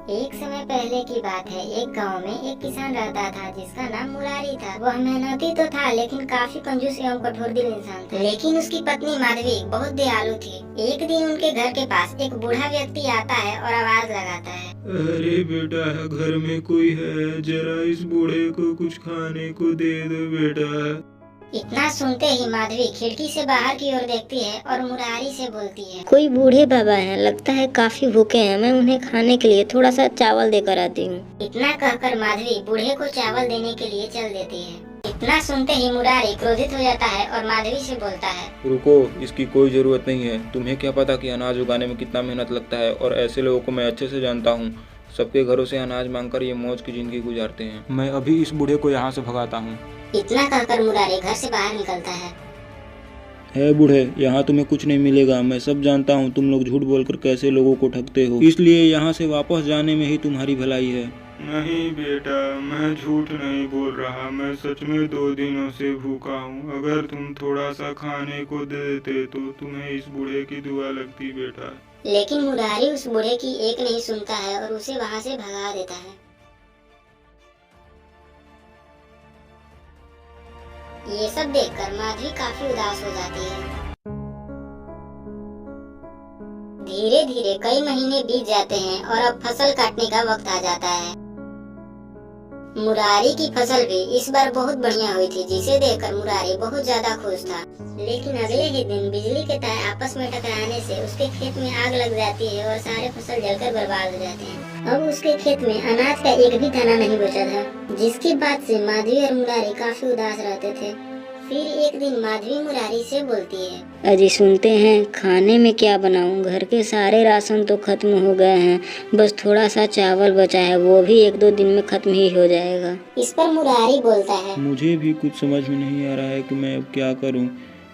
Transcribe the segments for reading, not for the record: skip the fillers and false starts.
एक समय पहले की बात है। एक गांव में एक किसान रहता था जिसका नाम मुरारी था। वह मेहनती तो था लेकिन काफी कंजूस एवं कठोर दिल इंसान था। लेकिन उसकी पत्नी माधवी बहुत दयालु थी। एक दिन उनके घर के पास एक बूढ़ा व्यक्ति आता है और आवाज लगाता है, अरे बेटा, घर में कोई है? जरा इस बूढ़े को कुछ खाने को दे दो बेटा। इतना सुनते ही माधवी खिड़की से बाहर की ओर देखती है और मुरारी से बोलती है, कोई बूढ़े बाबा हैं, लगता है काफी भूखे हैं, मैं उन्हें खाने के लिए थोड़ा सा चावल देकर आती हूँ। इतना कहकर माधवी बूढ़े को चावल देने के लिए चल देती है। इतना सुनते ही मुरारी क्रोधित हो जाता है और माधवी से बोलता है, रुको, इसकी कोई जरूरत नहीं है। तुम्हें क्या पता कि अनाज उगाने में कितना मेहनत लगता है, और ऐसे लोगों को मैं अच्छे से जानता हूँ। सबके घरों से अनाज मांगकर ये मौज की जिंदगी गुजारते हैं। मैं अभी इस बूढ़े को यहाँ से भगाता हूँ। इतना कहकर मुरारी घर से बाहर निकलता है। बूढ़े, यहाँ तुम्हें कुछ नहीं मिलेगा। मैं सब जानता हूँ तुम लोग झूठ बोलकर कैसे लोगों को ठगते हो, इसलिए यहाँ से वापस जाने में ही तुम्हारी भलाई है। नहीं बेटा, मैं झूठ नहीं बोल रहा। मैं सच में 2 दिनों से भूखा हूँ। अगर तुम थोड़ा सा खाने को दे देते तो तुम्हें इस बूढ़े की दुआ लगती बेटा। लेकिन मुरारी उस बूढ़े की एक नहीं सुनता है और उसे वहाँ से भगा देता है। ये सब देखकर माधवी काफी उदास हो जाती है। धीरे धीरे कई महीने बीत जाते हैं और अब फसल काटने का वक्त आ जाता है। मुरारी की फसल भी इस बार बहुत बढ़िया हुई थी, जिसे देखकर मुरारी बहुत ज्यादा खुश था। लेकिन अगले ही दिन बिजली के तार आपस में टकराने से उसके खेत में आग लग जाती है और सारे फसल जलकर बर्बाद हो जाते हैं। अब उसके खेत में अनाज का एक भी दाना नहीं बचा था, जिसकी बात से माधवी और मुरारी काफी उदास रहते थे। फिर एक दिन माधवी मुरारी से बोलती है, अजी सुनते हैं, खाने में क्या बनाऊं? घर के सारे राशन तो खत्म हो गए हैं, बस थोड़ा सा चावल बचा है, वो भी 1-2 दिन में खत्म ही हो जाएगा। इस पर मुरारी बोलता है, मुझे भी कुछ समझ में नहीं आ रहा है कि मैं अब क्या करूं।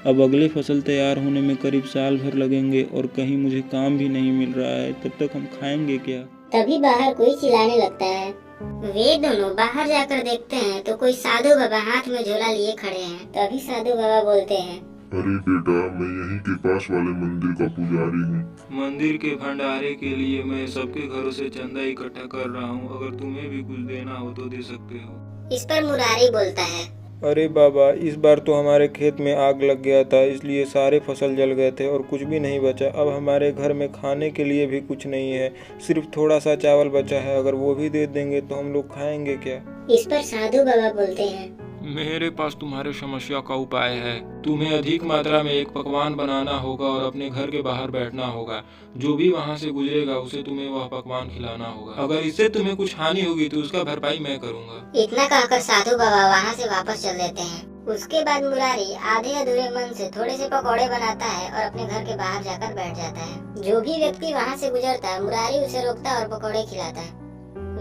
अब अगले फसल तैयार होने में करीब साल भर लगेंगे और कहीं मुझे काम भी नहीं मिल रहा है। तब तक हम खाएंगे क्या? तभी बाहर कोई चिल्लाने लगता है। वे दोनों बाहर जाकर देखते हैं तो कोई साधु बाबा हाथ में झोला लिए खड़े हैं। तभी साधु बाबा बोलते हैं, अरे बेटा, मैं यहीं के पास वाले मंदिर का पुजारी हूँ। मंदिर के भंडारे के लिए मैं सबके घरों से चंदा इकट्ठा कर रहा हूँ। अगर तुम्हें भी कुछ देना हो तो दे सकते हो। इस पर मुरारी बोलता है, अरे बाबा, इस बार तो हमारे खेत में आग लग गया था, इसलिए सारे फसल जल गए थे और कुछ भी नहीं बचा। अब हमारे घर में खाने के लिए भी कुछ नहीं है, सिर्फ थोड़ा सा चावल बचा है। अगर वो भी दे देंगे तो हम लोग खाएंगे क्या? इस पर साधु बाबा बोलते हैं, मेरे पास तुम्हारे समस्या का उपाय है। तुम्हें अधिक मात्रा में एक पकवान बनाना होगा और अपने घर के बाहर बैठना होगा। जो भी वहाँ से गुजरेगा उसे तुम्हें वह पकवान खिलाना होगा। अगर इससे तुम्हें कुछ हानि होगी तो उसका भरपाई मैं करूँगा। इतना कहकर साधु बाबा वहाँ से वापस चल देते हैं। उसके बाद मुरारी आधे अधूरे मन से थोड़े से पकौड़े बनाता है और अपने घर के बाहर जाकर बैठ जाता है। जो भी व्यक्ति वहाँ से गुजरता है, मुरारी उसे रोकता है और पकौड़े खिलाता है।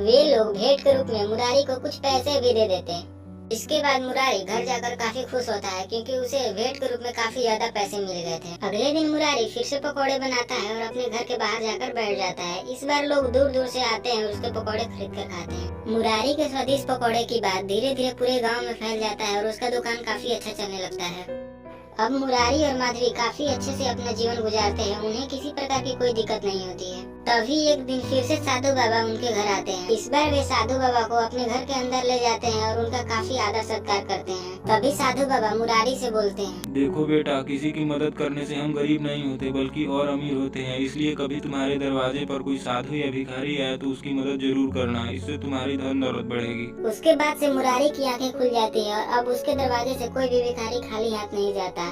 वे लोग भेंट के रूप में मुरारी को कुछ पैसे भी दे देते हैं। इसके बाद मुरारी घर जाकर काफी खुश होता है क्योंकि उसे भेंट के रूप में काफी ज्यादा पैसे मिल गए थे। अगले दिन मुरारी फिर से पकौड़े बनाता है और अपने घर के बाहर जाकर बैठ जाता है। इस बार लोग दूर दूर से आते हैं और उसके पकौड़े खरीद कर खाते हैं। मुरारी के स्वादिष्ट पकौड़े की बात धीरे धीरे पूरे गाँव में फैल जाता है और उसका दुकान काफी अच्छा चलने लगता है। अब मुरारी और माधवी काफी अच्छे से अपना जीवन गुजारते हैं। उन्हें किसी प्रकार की कोई दिक्कत नहीं होती है। तभी एक दिन फिर से साधु बाबा उनके घर आते हैं। इस बार वे साधु बाबा को अपने घर के अंदर ले जाते हैं और उनका काफी आदर सत्कार करते हैं। तभी साधु बाबा मुरारी से बोलते हैं, देखो बेटा, किसी की मदद करने से हम गरीब नहीं होते बल्कि और अमीर होते हैं। इसलिए कभी तुम्हारे दरवाजे पर कोई साधु या भिखारी आए तो उसकी मदद जरूर करना। इससे तुम्हारी धन दौलत बढ़ेगी। उसके बाद से मुरारी की आंखें खुल जाती है और अब उसके दरवाजे से कोई भी भिखारी खाली हाथ नहीं जाता